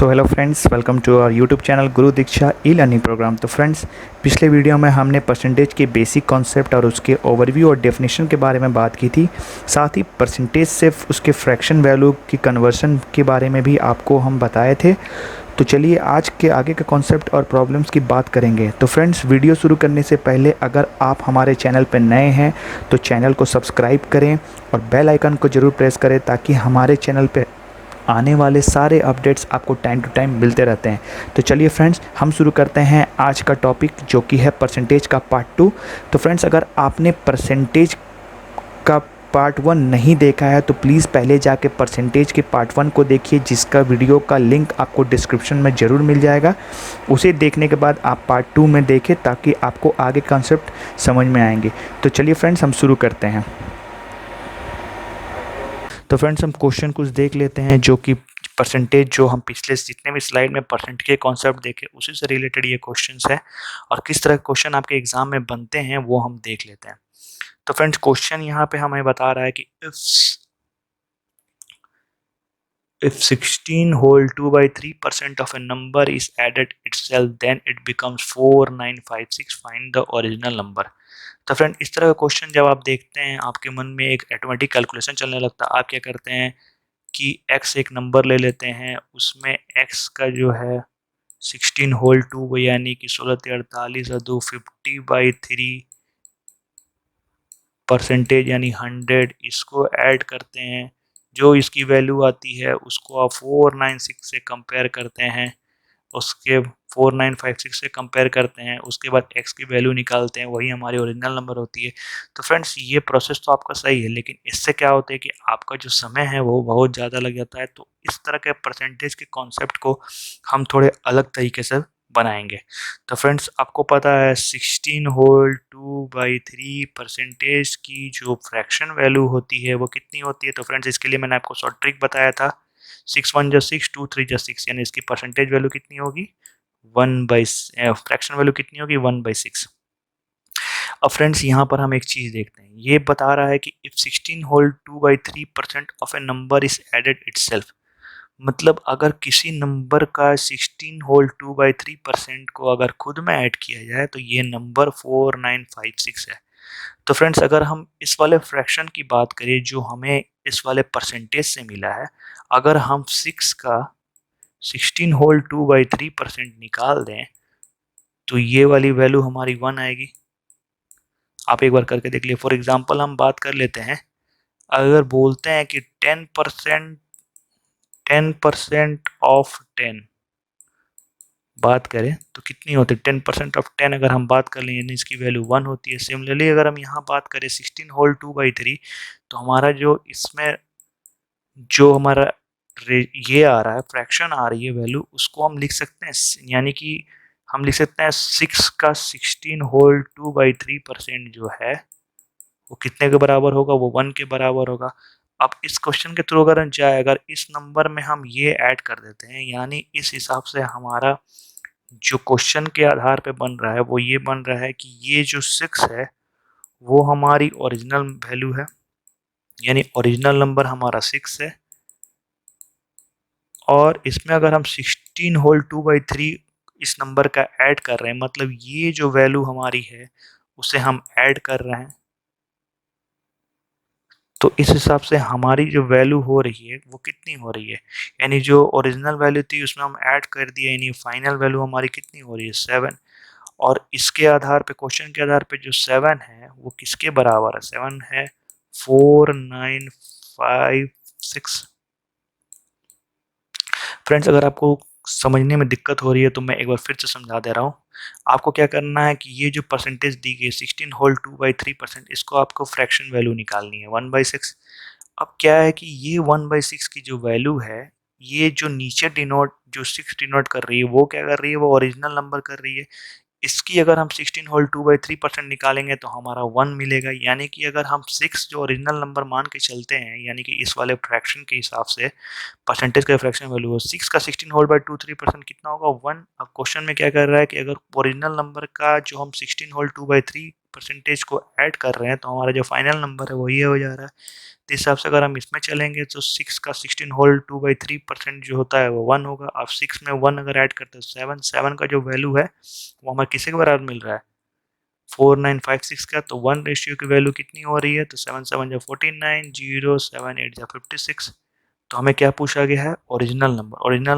So hello friends, welcome to our YouTube channel Guru Diksha e learning programme. तो friends, पिछले video में हमने percentage के बेसिक कॉन्सेप्ट और उसके ओवरव्यू और डेफिनेशन के बारे में बात की थी। साथ ही परसेंटेज से उसके फ्रैक्शन वैल्यू की कन्वर्सन के बारे में भी आपको हम बताए थे। तो चलिए आज के आगे के कॉन्सेप्ट और प्रॉब्लम्स की बात करेंगे। तो फ्रेंड्स, वीडियो शुरू करने से पहले अगर आप हमारे चैनल पर नए हैं तो चैनल को सब्सक्राइब करें और बेल आइकन को ज़रूर प्रेस करें ताकि हमारे चैनल पर आने वाले सारे अपडेट्स आपको टाइम टू टाइम मिलते रहते हैं। तो चलिए फ्रेंड्स, हम शुरू करते हैं आज का टॉपिक, जो कि है परसेंटेज का पार्ट 2। तो फ्रेंड्स, अगर आपने परसेंटेज का पार्ट 1 नहीं देखा है तो प्लीज़ पहले जाके परसेंटेज के पार्ट 1 को देखिए, जिसका वीडियो का लिंक आपको डिस्क्रिप्शन में ज़रूर मिल जाएगा। उसे देखने के बाद आप पार्ट 2 में देखें ताकि आपको आगे कॉन्सेप्ट समझ में आएंगे। तो चलिए फ्रेंड्स, हम शुरू करते हैं। तो फ्रेंड्स, हम क्वेश्चन कुछ देख लेते हैं, जो कि परसेंटेज, जो हम पिछले जितने भी स्लाइड में परसेंट के कॉन्सेप्ट देखे उसी से रिलेटेड ये क्वेश्चंस है, और किस तरह के क्वेश्चन आपके एग्जाम में बनते हैं वो हम देख लेते हैं। तो फ्रेंड्स, क्वेश्चन यहाँ पे हमें बता रहा है कि if 16 whole 2 by 3% of a number is added itself, then it becomes 4956, find the original number। तो फ्रेंड, इस तरह का क्वेश्चन जब आप देखते हैं, आपके मन में एक ऑटोमेटिक कैलकुलेशन चलने लगता है। आप क्या करते हैं कि x एक नंबर ले लेते हैं, उसमें x का जो है 16 होल 2 यानी कि 16 और 2 50/3 परसेंटेज यानी 100, इसको ऐड करते हैं। जो इसकी वैल्यू आती है उसको आप 496 से कंपेयर करते हैं, उसके 4956 से कंपेयर करते हैं, उसके बाद x की वैल्यू निकालते हैं, वही हमारी ओरिजिनल नंबर होती है। तो फ्रेंड्स, ये प्रोसेस तो आपका सही है, लेकिन इससे क्या होता है कि आपका जो समय है वो बहुत ज़्यादा लग जाता है। तो इस तरह के परसेंटेज के कॉन्सेप्ट को हम थोड़े अलग तरीके से बनाएंगे। तो फ्रेंड्स, आपको पता है 16 होल 2/3 परसेंटेज की जो फ्रैक्शन वैल्यू होती है वो कितनी होती है। तो फ्रेंड्स, इसके लिए मैंने आपको शॉर्ट ट्रिक बताया था, 6 1 = 6, 2 3 = 6, यानी इसकी परसेंटेज वैल्यू कितनी होगी, 1/, फ्रैक्शन वैल्यू कितनी होगी, 1/6। अब फ्रेंड्स, यहाँ पर हम एक चीज़ देखते हैं, ये बता रहा है कि if 16 whole 2/3% of a number is added itself, मतलब अगर किसी नंबर का 16 होल 2/3% को अगर खुद में ऐड किया जाए तो ये नंबर 4956 है। तो फ्रेंड्स, अगर हम इस वाले फ्रैक्शन की बात करें जो हमें इस वाले परसेंटेज से मिला है, अगर हम 6 का 16 होल 2/3% निकाल दें तो ये वाली वैल्यू हमारी 1 आएगी। आप एक बार करके देख लिए। फॉर एग्जांपल हम बात कर लेते हैं, अगर बोलते हैं कि 10% ऑफ 10 बात करें तो कितनी होती है, 10% ऑफ 10 अगर हम बात कर लें यानी इसकी वैल्यू 1 होती है। सिमिलरली अगर हम यहाँ बात करें 16 होल 2/3, तो हमारा जो इसमें जो हमारा ये आ रहा है, फ्रैक्शन आ रही है वैल्यू, उसको हम लिख सकते हैं, यानी कि हम लिख सकते हैं 6 का 16 होल 2/3% जो है वो कितने के बराबर होगा, वो 1 के बराबर होगा। अब इस क्वेश्चन के थ्रू अगर जाए, अगर इस नंबर में हम ये ऐड कर देते हैं, यानी इस हिसाब से हमारा जो क्वेश्चन के आधार पे बन रहा है वो ये बन रहा है कि ये जो 6 है वो हमारी ओरिजिनल वैल्यू है, यानी ओरिजिनल नंबर हमारा 6 है। और इसमें अगर हम 16 होल 2/3 इस नंबर का ऐड कर रहे हैं, मतलब ये जो वैल्यू हमारी है उसे हम ऐड कर रहे हैं, तो इस हिसाब से हमारी जो वैल्यू हो रही है वो कितनी हो रही है, यानी जो ओरिजिनल वैल्यू थी उसमें हम ऐड कर दिए, यानी फाइनल वैल्यू हमारी कितनी हो रही है, 7। और इसके आधार पे, क्वेश्चन के आधार पे जो 7 है वो किसके बराबर है, 7 है 4956। फ्रेंड्स, अगर आपको समझने में दिक्कत हो रही है तो मैं एक बार फिर से समझा दे रहा हूँ। आपको क्या करना है कि ये जो परसेंटेज दी गई 16 होल 2/3%, इसको आपको फ्रैक्शन वैल्यू निकालनी है 1/6। अब क्या है कि ये 1/6 की जो वैल्यू है, ये जो नीचे डिनोट, जो 6 डिनोट कर रही है, वो क्या कर रही है, वो ओरिजिनल नंबर कर रही है। इसकी अगर हम 16 होल 2/3% निकालेंगे तो हमारा 1 मिलेगा, यानी कि अगर हम 6 जो ओरिजिनल नंबर मान के चलते हैं, यानी कि इस वाले फ्रैक्शन के हिसाब से परसेंटेज का फ्रैक्शन वैल्यू हो, 6 का 16 होल बाय 23% कितना होगा, 1। अब क्वेश्चन में क्या कर रहा है कि अगर ओरिजिनल नंबर का जो हम 16 होल 2/3 परसेंटेज को ऐड कर रहे हैं तो हमारा जो फाइनल नंबर है वो ये हो जा रहा है। तो इस हिसाब से अगर हम इसमें चलेंगे तो 6 का 16 होल 2/3% जो होता है वो 1 होगा। अब 6 में 1 अगर ऐड करते हैं 7 का जो वैल्यू है वो हमें किसी के बराबर मिल रहा है 4956 का। तो 1 रेशियो की वैल्यू कितनी हो रही है तो 7 7 जा 49, 0 7 8 जा 56। तो हमें क्या पूछा गया है ओरिजिनल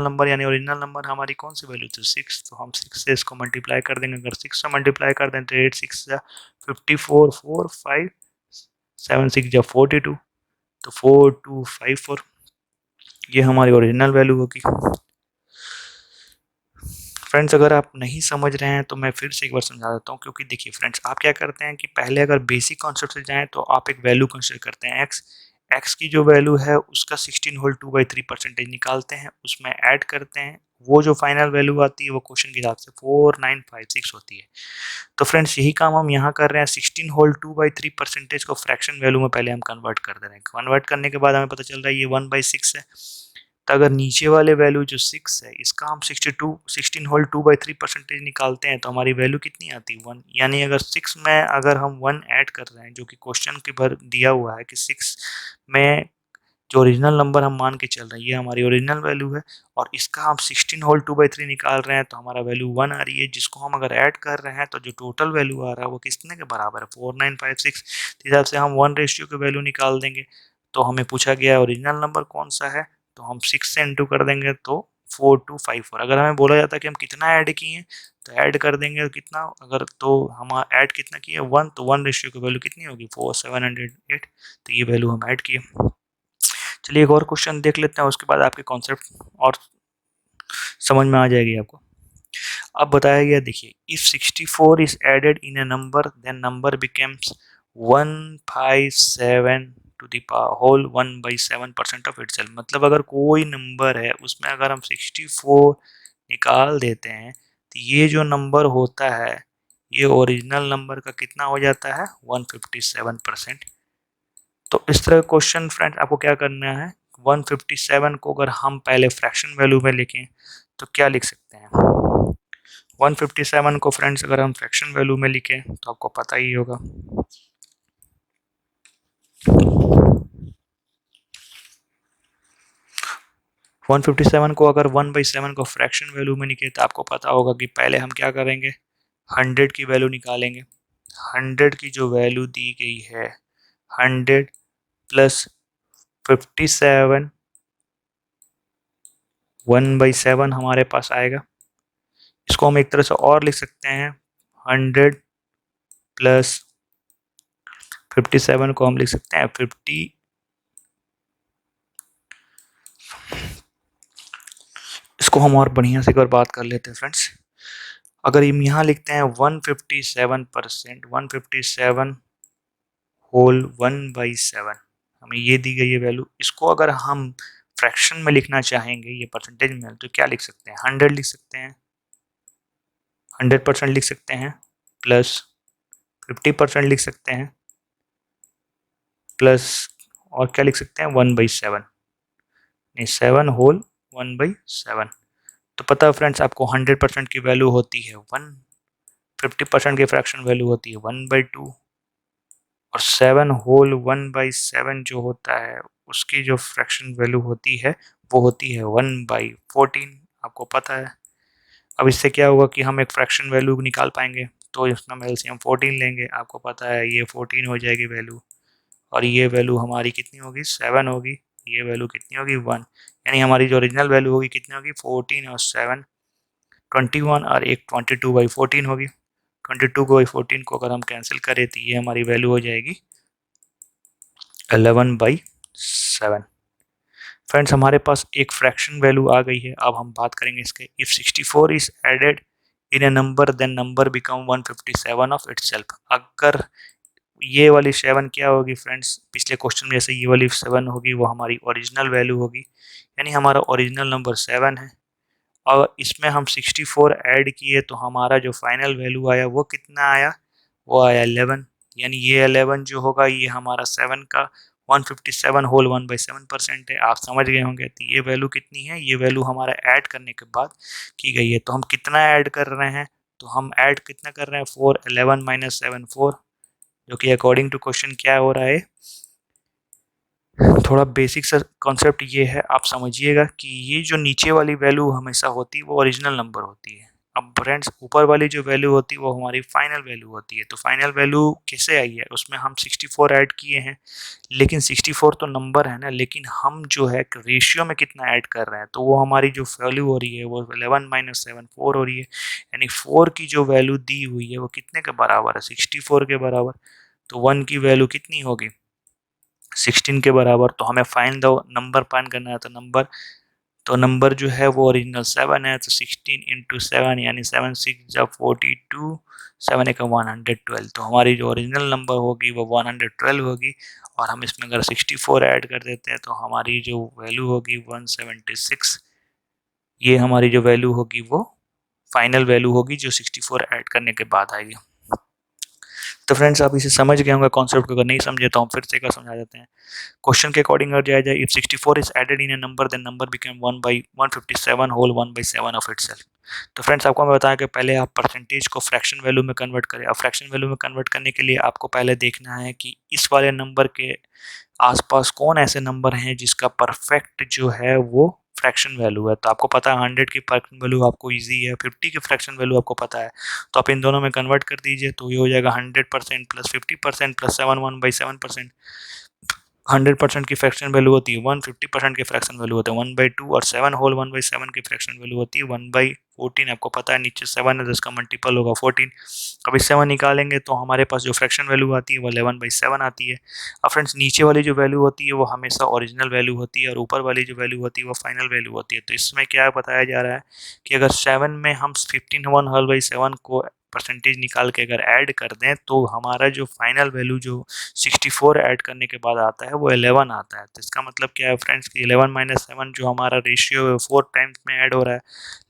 नंबर यानी ओरिजिनल नंबर हमारी कौन सी वैल्यू थी 6। तो हम 6 से इसको मल्टीप्लाई कर देंगे। अगर 6 से मल्टीप्लाई कर दें तो 8 6 जा 54 4 5 7 6 जा 42 तो 4254 ये हमारी ओरिजिनल वैल्यू होगी। फ्रेंड्स अगर आप नहीं समझ रहे हैं तो मैं फिर से एक बार समझा देता हूँ, क्योंकि देखिए फ्रेंड्स आप क्या करते हैं कि पहले अगर बेसिक कॉन्सेप्ट से जाएं तो आप एक वैल्यू कंसिडर करते हैं एक्स की जो वैल्यू है उसका 16 होल 2/3% निकालते हैं, उसमें ऐड करते हैं, वो जो फाइनल वैल्यू आती है वो क्वेश्चन के हिसाब से 4956 होती है। तो फ्रेंड्स यही काम हम यहाँ कर रहे हैं। 16 होल 2/3% को फ्रैक्शन वैल्यू में पहले हम कन्वर्ट कर दे रहे हैं। कन्वर्ट करने के बाद हमें पता चल रहा है ये 1/6 है। तो अगर नीचे वाले वैल्यू जो 6 है इसका हम 16 होल 2/3% निकालते हैं तो हमारी वैल्यू कितनी आती है 1। यानी अगर 6 में अगर हम 1 ऐड कर रहे हैं जो कि क्वेश्चन के भर दिया हुआ है कि 6 में जो ओरिजिनल नंबर हम मान के चल रहे हैं ये हमारी ओरिजिनल वैल्यू है और इसका हम 16 होल 2/3 निकाल रहे हैं तो हमारा वैल्यू 1 आ रही है, जिसको हम अगर ऐड कर रहे हैं तो जो टोटल वैल्यू आ रहा है वो कितने के बराबर है 4956। इस हिसाब से हम 1 रेशियो की वैल्यू निकाल देंगे। तो हमें पूछा गया ओरिजिनल नंबर कौन सा है तो हम 6 से इंटू कर देंगे तो 4254। अगर हमें बोला जाता है कि हम कितना ऐड किए तो ऐड कर देंगे तो कितना, अगर तो हम ऐड कितना किए 1 तो 1 रेशियो की वैल्यू कितनी होगी 4708। तो ये वैल्यू हम ऐड किए। चलिए एक और क्वेश्चन देख लेते हैं, उसके बाद आपके कॉन्सेप्ट और समझ में आ जाएगी आपको। अब बताया गया देखिए if 64 is added in a number then number becomes 157 to the whole 1/7% of itself. मतलब अगर कोई नंबर है उसमें अगर हम 64 निकाल देते हैं तो ये जो नंबर होता है ये ओरिजिनल नंबर का कितना हो जाता है 157%। तो इस तरह क्वेश्चन फ्रेंड्स आपको क्या करना है 157 को अगर हम पहले फ्रैक्शन वैल्यू में लिखें तो क्या लिख सकते हैं 157 को फ्रेंड्स अगर हम फ्रैक्शन वैल्यू में लिखें तो आपको पता ही होगा 157 को अगर 1/7 को फ्रैक्शन वैल्यू में लिखे तो आपको पता होगा कि पहले हम क्या करेंगे 100 की वैल्यू निकालेंगे। 100 की जो वैल्यू दी गई है 100 प्लस 57 1/7 हमारे पास आएगा। इसको हम एक तरह से और लिख सकते हैं 100 प्लस 57 को हम लिख सकते हैं 50 इसको हम और बढ़िया से एक बार बात कर लेते हैं फ्रेंड्स। अगर हम यहाँ लिखते हैं 157% 157 होल 1/7 हमें ये दी गई है वैल्यू। इसको अगर हम फ्रैक्शन में लिखना चाहेंगे ये परसेंटेज में तो क्या लिख सकते हैं 100 लिख सकते हैं 100% लिख सकते हैं प्लस 50% लिख सकते हैं प्लस और क्या लिख सकते हैं 1/7 नहीं 7 होल 1/7। तो पता है फ्रेंड्स आपको 100% की वैल्यू होती है 1, 50% की फ्रैक्शन वैल्यू होती है 1/2 और 7 होल 1/7 जो होता है उसकी जो फ्रैक्शन वैल्यू होती है वो होती है 1/14 आपको पता है। अब इससे क्या होगा कि हम एक फ्रैक्शन वैल्यू निकाल पाएंगे तो इसमें हम एलसीएम 14 लेंगे। आपको पता है ये 14 हो जाएगी वैल्यू और ये वैल्यू हमारी कितनी होगी 7 होगी, ये वैल्यू कितनी होगी 1। यानी हमारी जो ओरिजिनल वैल्यू होगी कितनी होगी 14 और 7 21 और एक 22/14 होगी। 22/14 को अगर हम कैंसिल करें तो ये हमारी वैल्यू हो जाएगी 11/7। फ्रेंड्स हमारे पास एक फ्रैक्शन वैल्यू आ गई है। अब हम बात करेंगे इसके if 64 is added in a number then number become 157 of itself. अगर ये वाली 7 क्या होगी फ्रेंड्स पिछले क्वेश्चन में जैसे ये वाली 7 होगी वो हमारी ओरिजिनल वैल्यू होगी, यानी हमारा ओरिजिनल नंबर 7 है और इसमें हम 64 ऐड किए तो हमारा जो फाइनल वैल्यू आया वो कितना आया वो आया 11। यानी ये 11 जो होगा ये हमारा 7 का 157 होल 1/7% है। आप समझ गए होंगे। तो ये वैल्यू कितनी है ये वैल्यू हमारा ऐड करने के बाद की गई है। तो हम कितना ऐड कर रहे हैं तो हम ऐड कितना कर रहे हैं 4 11 - 7 4 जो कि अकॉर्डिंग टू क्वेश्चन क्या हो रहा है, थोड़ा बेसिक सा कॉन्सेप्ट ये है, आप समझिएगा कि ये जो नीचे वाली वैल्यू हमेशा होती है वो ओरिजिनल नंबर होती है। अब फ्रेंड्स ऊपर वाली जो वैल्यू होती है वो हमारी फाइनल वैल्यू होती है। तो फाइनल वैल्यू कैसे आई है, उसमें हम 64 ऐड किए हैं, लेकिन 64 तो नंबर है ना, लेकिन हम जो है रेशियो में कितना ऐड कर रहे हैं, तो वो हमारी जो वैल्यू हो रही है वो 11 माइनस 7 4 हो रही है। यानी 4 की जो वैल्यू दी हुई है वो कितने के बराबर है, 64 के बराबर। तो 1 की वैल्यू कितनी होगी, 16 के बराबर। तो हमें फाइंड द नंबर फाइंड करना है, तो नंबर जो है वो ओरिजिनल 7 है, तो 16 इंटू 7 यानी 7 6 जा 42, 7 एक 112। तो हमारी जो ओरिजिनल नंबर होगी वो 112 होगी, और हम इसमें अगर 64 ऐड कर देते हैं तो हमारी जो वैल्यू होगी 176। ये हमारी जो वैल्यू होगी वो फाइनल वैल्यू होगी जो 64 ऐड करने के बाद आएगी। तो फ्रेंड्स आप इसे समझ गए होंगे कॉन्सेप्ट को, अगर नहीं समझे तो हम फिर से एक बार समझा देते हैं। क्वेश्चन के अकॉर्डिंग अगर जाया जाए, if 64 is added in a number then number become 1 by 157 whole 1 by 7 of itself. तो फ्रेंड्स आपको मैं बताया कि पहले आप परसेंटेज को फ्रैक्शन वैल्यू में कन्वर्ट करें। अब फ्रैक्शन वैल्यू में कन्वर्ट करने के लिए आपको पहले देखना है कि इस वाले नंबर के आसपास कौन ऐसे नंबर हैं जिसका परफेक्ट जो है वो फ्रैक्शन वैल्यू है। तो आपको पता है 100 की फ्रैक्शन वैल्यू आपको इजी है, 50 की फ्रैक्शन वैल्यू आपको पता है, तो आप इन दोनों में कन्वर्ट कर दीजिए। तो ये हो जाएगा 100% प्लस 50% प्लस 7 1 बाई 7%। 100% की फ्रैक्शन वैल्यू होती है 1, 50% की फ्रैक्शन वैल्यू होता है 1/2, और 7 होल 1/7 की फ्रैक्शन वैल्यू होती है 1/14। आपको पता है नीचे 7 है तो इसका मल्टीपल होगा 14। अब इस 7 निकालेंगे तो हमारे पास जो फ्रैक्शन वैल्यू आती है वो 11/7 आती है। अब फ्रेंड्स नीचे वाली जो वैल्यू होती है वो हमेशा ओरिजिनल वैल्यू होती है, और ऊपर वाली जो वैल्यू होती है वो फाइनल वैल्यू होती है। तो इसमें क्या बताया जा रहा है कि अगर 7 में हम 15 को परसेंटेज निकाल के अगर ऐड कर दें तो हमारा जो फाइनल वैल्यू जो 64 ऐड करने के बाद आता है वो 11 आता है। तो इसका मतलब क्या है फ्रेंड्स कि 11 माइनस 7 जो हमारा रेशियो है 4 टाइम्स में ऐड हो रहा है,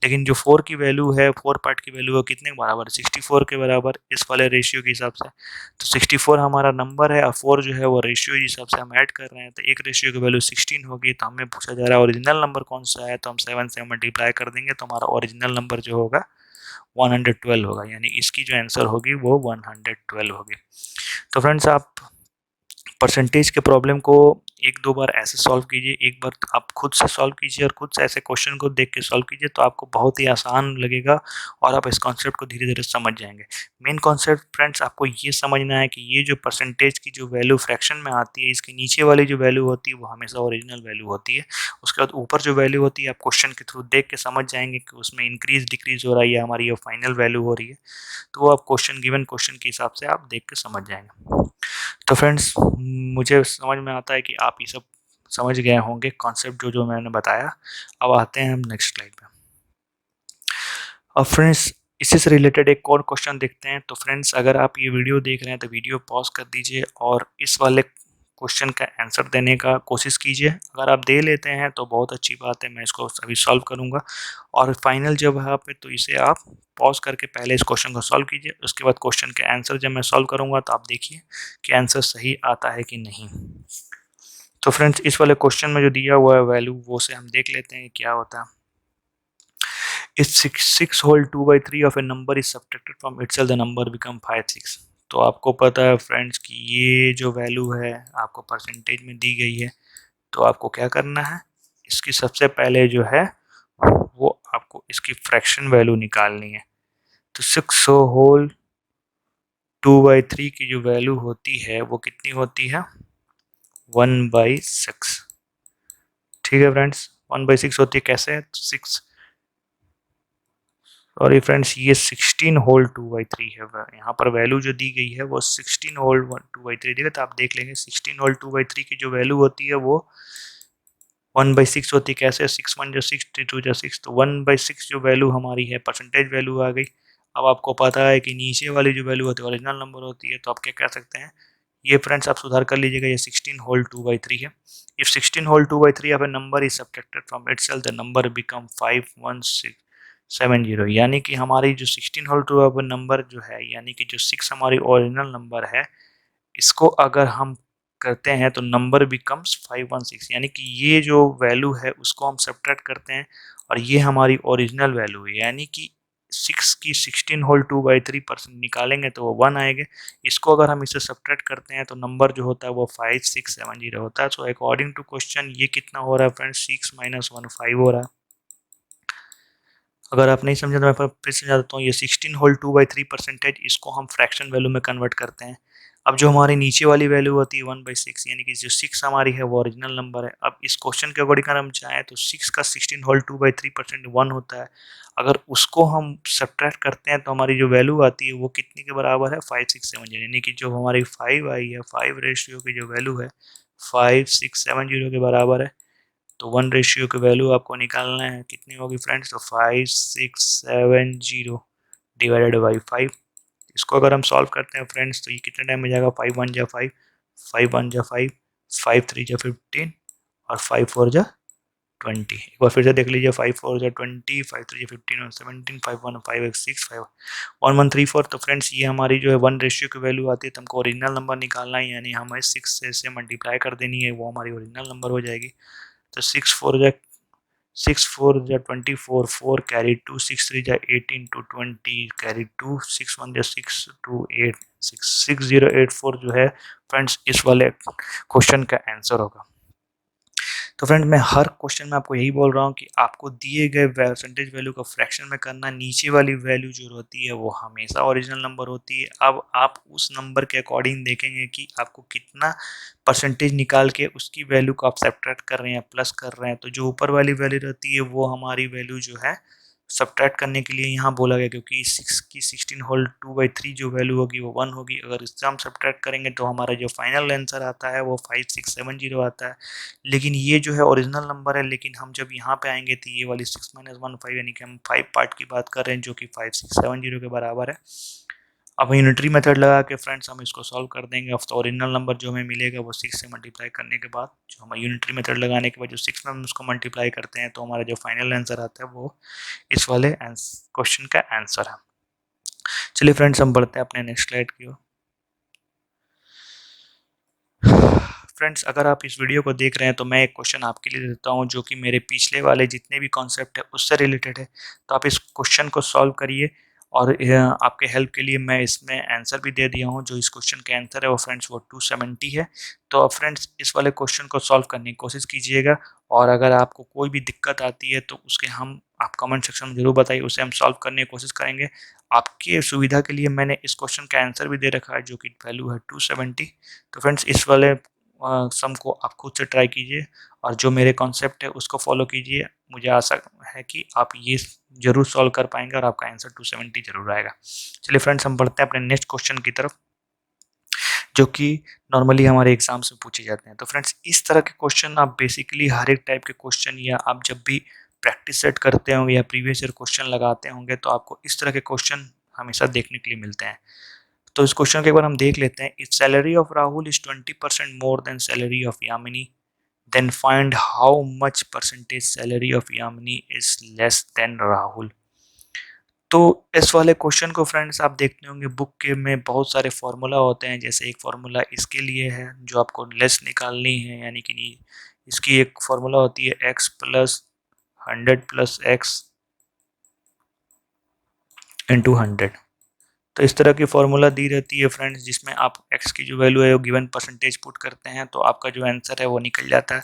लेकिन जो 4 की वैल्यू है, 4 पार्ट की वैल्यू है कितने के बराबर, 64 के बराबर इस वाले रेशियो के हिसाब से। तो 64 हमारा नंबर है और 4 जो है वो रेशियो के हिसाब से हम ऐड कर रहे हैं, तो एक रेशियो की वैल्यू 16 होगी। तो हमें पूछा जा रहा है ओरिजिनल नंबर कौन सा है, तो हम 7 से मल्टीप्लाई कर देंगे तो हमारा ओरिजिनल नंबर जो होगा 112 होगा, यानी इसकी जो आंसर होगी वो 112 होगी। तो फ्रेंड्स आप परसेंटेज के प्रॉब्लम को एक दो बार ऐसे सॉल्व कीजिए, एक बार आप खुद से सॉल्व कीजिए और खुद से ऐसे क्वेश्चन को देख के सॉल्व कीजिए, तो आपको बहुत ही आसान लगेगा और आप इस कॉन्सेप्ट को धीरे धीरे समझ जाएंगे। मेन कॉन्सेप्ट फ्रेंड्स आपको ये समझना है कि ये जो परसेंटेज की जो वैल्यू फ्रैक्शन में आती है, इसके नीचे वाली जो वैल्यू होती है वो हमेशा ओरिजिनल वैल्यू होती है। उसके बाद ऊपर जो वैल्यू होती है आप क्वेश्चन के थ्रू देख के समझ जाएंगे कि उसमें इंक्रीज डिक्रीज हो रहा है या हमारी ये फाइनल वैल्यू हो रही है, तो वो आप क्वेश्चन गिवन क्वेश्चन के हिसाब से आप देख के समझ जाएंगे। तो फ्रेंड्स मुझे समझ में आता है कि आप ये सब समझ गए होंगे कॉन्सेप्ट जो जो मैंने बताया। अब आते हैं हम नेक्स्ट स्लाइड पे। अब फ्रेंड्स इसी से रिलेटेड एक और क्वेश्चन देखते हैं। तो फ्रेंड्स अगर आप ये वीडियो देख रहे हैं तो वीडियो पॉज कर दीजिए और इस वाले क्वेश्चन का आंसर देने का कोशिश कीजिए। अगर आप दे लेते हैं तो बहुत अच्छी बात है, मैं इसको अभी सॉल्व करूंगा, और फाइनल जब है पे तो इसे आप पॉज करके पहले इस क्वेश्चन को सॉल्व कीजिए। उसके बाद क्वेश्चन के आंसर जब मैं सॉल्व करूंगा तो आप देखिए कि आंसर सही आता है कि नहीं। तो फ्रेंड्स इस वाले क्वेश्चन में जो दिया हुआ है वैल्यू वो से हम देख लेते हैं क्या होता है। If 6 whole 2/3 of a number is subtracted from itself, the number become 5 6। तो आपको पता है फ्रेंड्स कि ये जो वैल्यू है आपको परसेंटेज में दी गई है, तो आपको क्या करना है, इसकी सबसे पहले जो है वो आपको इसकी फ्रैक्शन वैल्यू निकालनी है। तो 6 होल 2/3 की जो वैल्यू होती है वो कितनी होती है, 1/6। ठीक है फ्रेंड्स, 1/6 होती है कैसे, 6 सॉरी फ्रेंड्स ये 16 होल 2/3 है। यहाँ पर वैल्यू जो दी गई है वो 16 होल 2/3 देगा, तो आप देख लेंगे 16 होल 2/3 की जो वैल्यू होती है वो 1/6 होती है। कैसे, 6 1 जो 6 3 2 जो 6, तो 1/6 जो वैल्यू हमारी है परसेंटेज वैल्यू आ गई। अब आपको पता है कि नीचे वाली जो वैल्यू होती है ओरिजिनल नंबर होती है, तो आप क्या कह सकते हैं, ये फ्रेंड्स आप सुधार कर लीजिएगा, ये 16 होल 2/3 है। If 16 whole 2/3 of a number is subtracted from itself the number become 51670, यानी कि हमारी जो 16 होल 2 ऑफ ए नंबर जो है, यानी कि जो 6 हमारी ओरिजिनल नंबर है, इसको अगर हम करते हैं तो नंबर बिकम्स 516, यानी कि ये जो वैल्यू है उसको हम सब्ट्रैक्ट करते हैं और ये हमारी ओरिजिनल वैल्यू है, यानी कि 6 की 16 होल 2/3% निकालेंगे तो वो 1 आएंगे। इसको अगर हम इससे सब्ट्रैक्ट करते हैं तो नंबर जो होता है वो 5670 होता है। सो अकॉर्डिंग टू क्वेश्चन ये कितना हो रहा है फ्रेंड्स, 6 - 1 5 हो रहा है। अगर आप नहीं समझे तो मैं फिर समझा देता हूँ। ये 16 होल 2/3% इसको हम फ्रैक्शन वैल्यू में कन्वर्ट करते हैं। अब जो हमारी नीचे वाली वैल्यू होती है 1/6, यानी कि जो 6 हमारी है वो ओरिजिनल नंबर है। अब इस क्वेश्चन के अकॉर्डिंग अगर हम चाहें तो 6 का 16 होल 2/3% 1 होता है। अगर उसको हम सब्ट्रैक्ट करते हैं तो हमारी जो वैल्यू आती है वो कितने के बराबर है, 5670, यानी कि जो हमारी 5 आई है, 5 रेशियो की जो वैल्यू है 5670 के बराबर है। तो 1 रेशियो की वैल्यू आपको निकालना है, कितनी होगी फ्रेंड्स, तो 5670 डिवाइडेड बाई 5। इसको अगर हम सॉल्व करते हैं फ्रेंड्स तो ये कितने टाइम में जाएगा, 5 1 जा 5, 5 1 जा 5, 5 3 जा 15 और 5 4 जा 20। एक बार फिर से देख लीजिए, 5 4 जा 20, 5 3 जा 15 और 17, 5 1 5 6 5 1 1 3 4। तो फ्रेंड्स ये हमारी जो है 1 रेशियो की वैल्यू आती है, तो हमको ओरिजिनल नंबर निकालना है, यानी हमें 6 से मल्टीप्लाई कर देनी है, वो हमारी ओरिजिनल नंबर हो जाएगी। तो 6 4 जा 24, 4 कैरी 2, 6 3 जा 18 टू 20 कैरी 2, 6 1 जा 6 2 8 6 6084 जो है फ्रेंड्स इस वाले क्वेश्चन का आंसर होगा। तो फ्रेंड मैं हर क्वेश्चन में आपको यही बोल रहा हूँ कि आपको दिए गए परसेंटेज वैल्यू का फ्रैक्शन में करना, नीचे वाली वैल्यू जो होती है वो हमेशा ओरिजिनल नंबर होती है। अब आप उस नंबर के अकॉर्डिंग देखेंगे कि आपको कितना परसेंटेज निकाल के उसकी वैल्यू को आप सब्ट्रैक्ट कर रहे हैं, प्लस कर रहे हैं। तो जो ऊपर वाली वैल्यू रहती है वो हमारी वैल्यू जो है सब्ट्रैक्ट करने के लिए यहाँ बोला गया, क्योंकि 6 की 16 होल 2/3 जो वैल्यू होगी वो 1 होगी। अगर इससे हम सब्ट्रैक्ट करेंगे तो हमारा जो फाइनल आंसर आता है वो 5670 आता है। लेकिन ये जो है ओरिजिनल नंबर है, लेकिन हम जब यहाँ पे आएंगे तो ये वाली 6 - 1 5, यानी कि हम 5 पार्ट की बात कर रहे हैं जो कि 5670 के बराबर है। अब यूनिटरी मेथड लगा के फ्रेंड्स हम इसको सॉल्व कर देंगे। अब तो ओरिजिनल नंबर जो हमें मिलेगा वो 6 से मल्टीप्लाई करने के बाद, जो हमारे यूनिटरी मेथड लगाने के बाद जो 6 में हम उसको मल्टीप्लाई करते हैं, तो हमारा जो फाइनल आंसर आता है वो इस वाले क्वेश्चन का आंसर है। चलिए फ्रेंड्स हम बढ़ते हैं अपने नेक्स्ट स्लाइड की ओर। फ्रेंड्स अगर आप इस वीडियो को देख रहे हैं तो मैं एक क्वेश्चन आपके लिए देता हूं जो कि मेरे पिछले वाले जितने भी कॉन्सेप्ट है उससे रिलेटेड है। तो आप इस क्वेश्चन को सॉल्व करिए, और आपके हेल्प के लिए मैं इसमें आंसर भी दे दिया हूं। जो इस क्वेश्चन का आंसर है वो फ्रेंड्स वो 270 है। तो अब फ्रेंड्स इस वाले क्वेश्चन को सॉल्व करने की कोशिश कीजिएगा, और अगर आपको कोई भी दिक्कत आती है तो उसके आप कमेंट सेक्शन में जरूर बताइए, उसे हम सॉल्व करने की कोशिश करेंगे। आपके सुविधा के लिए मैंने इस क्वेश्चन का आंसर भी दे रखा है जो कि वैल्यू है 270। तो फ्रेंड्स इस वाले सम को आप खुद से ट्राई कीजिए, और जो मेरे कॉन्सेप्ट है उसको फॉलो कीजिए। मुझे आशा है कि आप ये जरूर सॉल्व कर पाएंगे और आपका आंसर 270 जरूर आएगा। चलिए फ्रेंड्स हम बढ़ते हैं अपने नेक्स्ट क्वेश्चन की तरफ, जो कि नॉर्मली हमारे एग्जाम में पूछे जाते हैं। तो फ्रेंड्स इस तरह के क्वेश्चन आप बेसिकली हर एक टाइप के क्वेश्चन, या आप जब भी प्रैक्टिस सेट करते होंगे या प्रीवियस ईयर क्वेश्चन लगाते होंगे तो आपको इस तरह के क्वेश्चन हमेशा देखने के लिए मिलते हैं। तो इस क्वेश्चन के एक बार हम देख लेते हैं। If salary of Rahul is 20% more than salary of Yamini, then find how much percentage salary of Yamini is less than Rahul. तो इस वाले क्वेश्चन को फ्रेंड्स आप देखते होंगे बुक के में बहुत सारे फार्मूला होते हैं। जैसे एक फार्मूला इसके लिए है जो आपको लेस निकालनी है, यानी कि इसकी एक फार्मूला होती है x plus 100 plus x into 100। तो इस तरह की फार्मूला दी रहती है फ्रेंड्स, जिसमें आप x की जो वैल्यू है वो गिवन परसेंटेज पुट करते हैं तो आपका जो आंसर है वो निकल जाता है।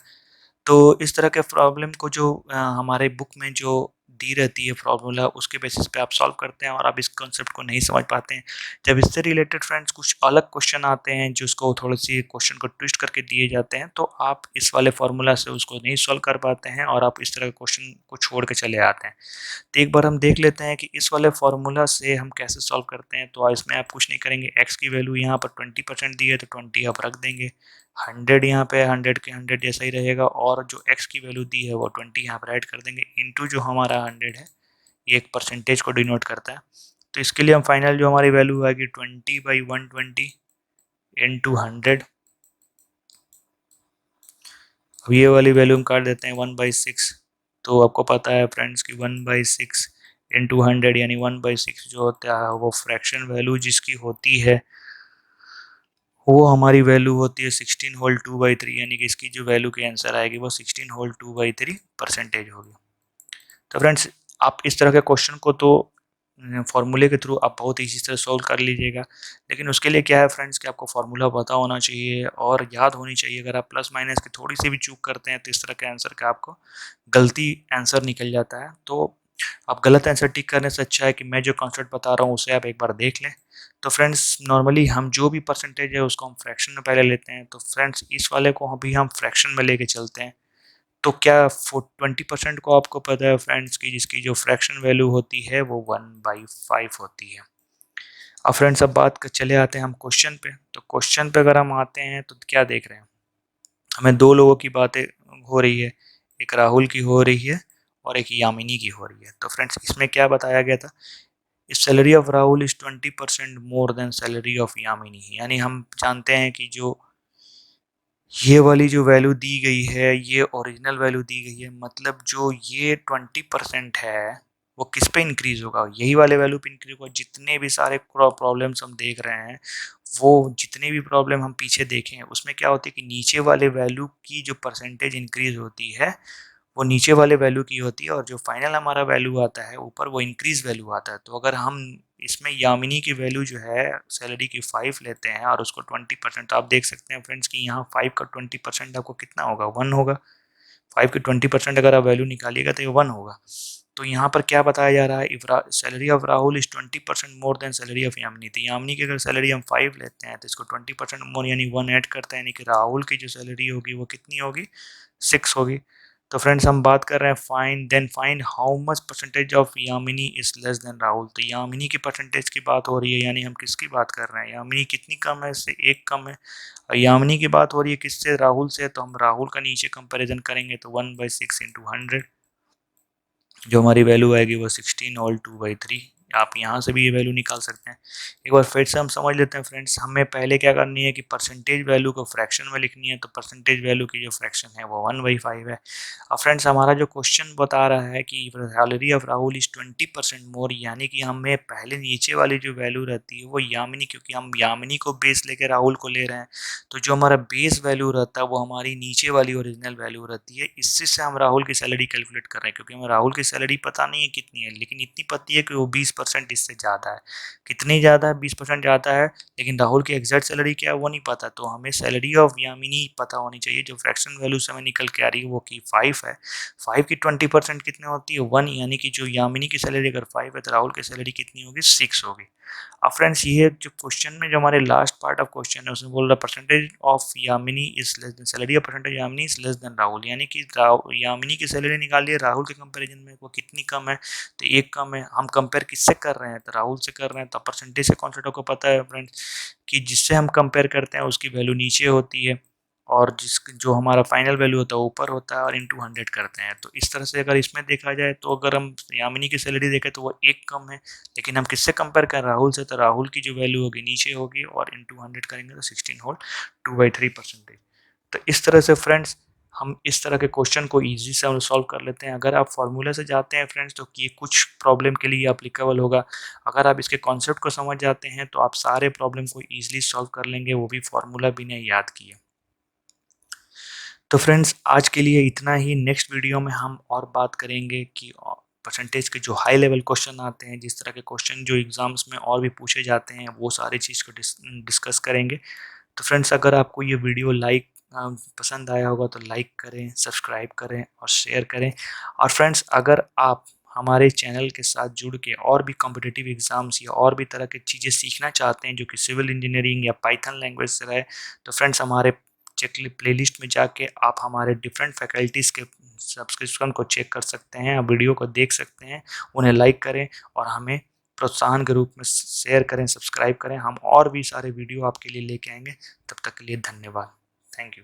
तो इस तरह के प्रॉब्लम को जो हमारे बुक में जो दी रहती है फार्मूला, उसके बेसिस पे आप सॉल्व करते हैं और आप इस कॉन्सेप्ट को नहीं समझ पाते हैं। जब इससे रिलेटेड फ्रेंड्स कुछ अलग क्वेश्चन आते हैं जिसको थोड़ी सी क्वेश्चन को ट्विस्ट करके दिए जाते हैं, तो आप इस वाले फार्मूला से उसको नहीं सॉल्व कर पाते हैं और आप इस तरह के क्वेश्चन को छोड़ के चले आते हैं। तो एक बार हम देख लेते हैं कि इस वाले फार्मूला से हम कैसे सॉल्व करते हैं। तो इसमें आप कुछ नहीं करेंगे, एक्स की वैल्यू यहाँ पर 20% दी है तो 20 आप रख देंगे, 100 यहाँ पे 100 के 100 जैसा ही रहेगा, और जो x की वैल्यू दी है वो 20 यहाँ पर ऐड कर देंगे, इनटू जो हमारा 100 है, ये एक परसेंटेज को डिनोट करता है। तो इसके लिए हम फाइनल जो हमारी वैल्यू आएगी 20/120 इंटू 100। अब ये वाली वैल्यू हम काट देते हैं 1/6। तो आपको पता है फ्रेंड्स कि 1/6 इंटू 100 यानी 1/6 जो होता है वो फ्रैक्शन वैल्यू जिसकी होती है वो हमारी वैल्यू होती है 16 होल 2/3, यानी कि इसकी जो वैल्यू की आंसर आएगी वो 16 होल 2/3 परसेंटेज होगी। तो फ्रेंड्स आप इस तरह के क्वेश्चन को तो फार्मूले के थ्रू आप बहुत ईजी से सॉल्व कर लीजिएगा। लेकिन उसके लिए क्या है फ्रेंड्स कि आपको फार्मूला पता होना चाहिए और याद होनी चाहिए। अगर आप प्लस माइनस की थोड़ी सी भी चूक करते हैं तो इस तरह के आंसर का आपको गलती आंसर निकल जाता है। तो आप गलत आंसर टिक करने से अच्छा है कि मैं जो कॉन्सेप्ट बता रहा हूँ उसे आप एक बार देख लें। तो फ्रेंड्स नॉर्मली हम जो भी परसेंटेज है उसको हम फ्रैक्शन में पहले लेते हैं। तो फ्रेंड्स इस वाले को अभी हम फ्रैक्शन में लेके चलते हैं। तो क्या 20% को आपको पता है फ्रेंड्स की जिसकी जो फ्रैक्शन वैल्यू होती है वो 1/5 होती है। अब फ्रेंड्स अब बात कर चले आते हैं हम क्वेश्चन पे। तो क्वेश्चन पे अगर हम आते हैं तो क्या देख रहे हैं, हमें दो लोगों की बातें हो रही है, एक राहुल की हो रही है और एक यामिनी की हो रही है। तो फ्रेंड्स इसमें क्या बताया गया था, salary of Rahul is 20% more than salary of Yamini. यानी हम जानते हैं कि जो ये वाली जो वैल्यू दी गई है ये ओरिजिनल वैल्यू दी गई है, मतलब जो ये 20% है वो किस पे इंक्रीज होगा, यही वाले वैल्यू पे इंक्रीज होगा। जितने भी सारे प्रॉब्लम्स हम देख रहे हैं वो जितने भी प्रॉब्लम हम पीछे देखे हैं उसमें क्या होती है कि नीचे वाले वैल्यू की जो परसेंटेज इंक्रीज होती है वो नीचे वाले वैल्यू की होती है और जो फाइनल हमारा वैल्यू आता है ऊपर वो इंक्रीज वैल्यू आता है। तो अगर हम इसमें यामिनी की वैल्यू जो है सैलरी की 5 लेते हैं और उसको 20%, तो आप देख सकते हैं फ्रेंड्स कि यहाँ 5 का 20% आपको कितना होगा, 1 होगा। 5 की 20% अगर आप वैल्यू निकालिएगा तो ये 1 होगा। तो यहाँ पर क्या बताया जा रहा है, if salary of Rahul is 20% more than salary of Yamini. तो यामिनी की अगर सैलरी हम 5 लेते हैं तो इसको 20% मोर यानी 1 ऐड करते हैं, यानी कि राहुल की जो सैलरी होगी वो कितनी होगी, 6 होगी। तो फ्रेंड्स हम बात कर रहे हैं find how much percentage of Yamini is less than Rahul. तो यामिनी की परसेंटेज की बात हो रही है, यानी हम किसकी बात कर रहे हैं, यामिनी कितनी कम है, इससे 1 कम है। और यामिनी की बात हो रही है किससे, राहुल से। तो हम राहुल का नीचे कंपैरिजन करेंगे तो 1/6 इंटू 100, जो हमारी वैल्यू आएगी वो 16 होल 2/3। आप यहाँ से भी ये वैल्यू निकाल सकते हैं। एक बार फिर से हम समझ लेते हैं फ्रेंड्स, हमें पहले क्या करनी है कि परसेंटेज वैल्यू को फ्रैक्शन में लिखनी है। तो परसेंटेज वैल्यू की जो फ्रैक्शन है वो 1/5 है। अब फ्रेंड्स हमारा जो क्वेश्चन बता रहा है कि सैलरी ऑफ राहुल इज 20% मोर, यानी कि हमें पहले नीचे वाली जो वैल्यू रहती है वो यामिनी, क्योंकि हम यामिनी को बेस लेके राहुल को ले रहे हैं तो जो हमारा बेस वैल्यू रहता है वो हमारी नीचे वाली ओरिजिनल वैल्यू रहती है। इससे से हम राहुल की सैलरी कैलकुलेट कर रहे हैं, क्योंकि हमें राहुल की सैलरी पता नहीं है कितनी है, लेकिन इतनी पता है कि वो 20% इससे ज़्यादा है। कितनी ज़्यादा है, 20% ज़्यादा है, लेकिन राहुल की एग्जैक्ट सैलरी क्या है वो नहीं पता। तो हमें सैलरी ऑफ यामिनी पता होनी चाहिए, जो फ्रैक्शन वैल्यू से हमें निकल के आ रही है वो की 5 है। 5 की 20% कितनी होती है, 1, यानी कि जो यामिनी की सैलरी अगर 5 है तो राहुल की सैलरी कितनी होगी, 6 होगी। अब फ्रेंड्स ये जो क्वेश्चन में जो हमारे लास्ट पार्ट ऑफ क्वेश्चन है उसमें बोल रहा है percentage of Yamini is less then salary of percentage Yamini is less than Rahul, यानी कि यामिनी की सैलरी निकालिए राहुल के कंपैरिजन में वो कितनी कम है, तो 1 कम है। हम कंपेयर किससे कर रहे हैं, तो राहुल से कर रहे हैं। तो परसेंटेज से कॉन्सेप्ट आपको पता है फ्रेंड्स कि जिससे हम कंपेयर करते हैं उसकी वैल्यू नीचे होती है और जो हमारा फाइनल वैल्यू होता है ऊपर होता है और इंटू 100 करते हैं। तो इस तरह से अगर इसमें देखा जाए तो अगर हम यामिनी की सैलरी देखें तो वो 1 कम है, लेकिन हम किससे कंपेयर करें, राहुल से। तो राहुल की जो वैल्यू होगी नीचे होगी और इंटू 100 करेंगे तो 16 होल 2/3%। तो इस तरह से फ्रेंड्स हम इस तरह के क्वेश्चन को ईजी से हम सॉल्व कर लेते हैं। अगर आप फॉर्मूले से जाते हैं फ्रेंड्स तो ये कुछ प्रॉब्लम के लिए अप्लीकेबल होगा। अगर आप इसके कॉन्सेप्ट को समझ जाते हैं तो आप सारे प्रॉब्लम को ईजिली सॉल्व कर लेंगे, वो भी फॉर्मूला बिना याद किए। तो फ्रेंड्स आज के लिए इतना ही। नेक्स्ट वीडियो में हम और बात करेंगे कि परसेंटेज के जो हाई लेवल क्वेश्चन आते हैं, जिस तरह के क्वेश्चन जो एग्जाम्स में और भी पूछे जाते हैं, वो सारी चीज़ को डिस्कस करेंगे। तो फ्रेंड्स अगर आपको ये वीडियो पसंद आया होगा तो लाइक करें, सब्सक्राइब करें और शेयर करें। और फ्रेंड्स अगर आप हमारे चैनल के साथ जुड़ के और भी कॉम्पिटिटिव एग्ज़ाम्स या और भी तरह की चीज़ें सीखना चाहते हैं जो कि सिविल इंजीनियरिंग या पाइथन लैंग्वेज से रहे, तो फ्रेंड्स हमारे प्लेलिस्ट में जाके आप हमारे डिफरेंट फैकल्टीज़ के सब्सक्रिप्शन को चेक कर सकते हैं, आप वीडियो को देख सकते हैं, उन्हें लाइक करें और हमें प्रोत्साहन के रूप में शेयर करें, सब्सक्राइब करें। हम और भी सारे वीडियो आपके लिए लेके आएंगे। तब तक के लिए धन्यवाद। Thank you.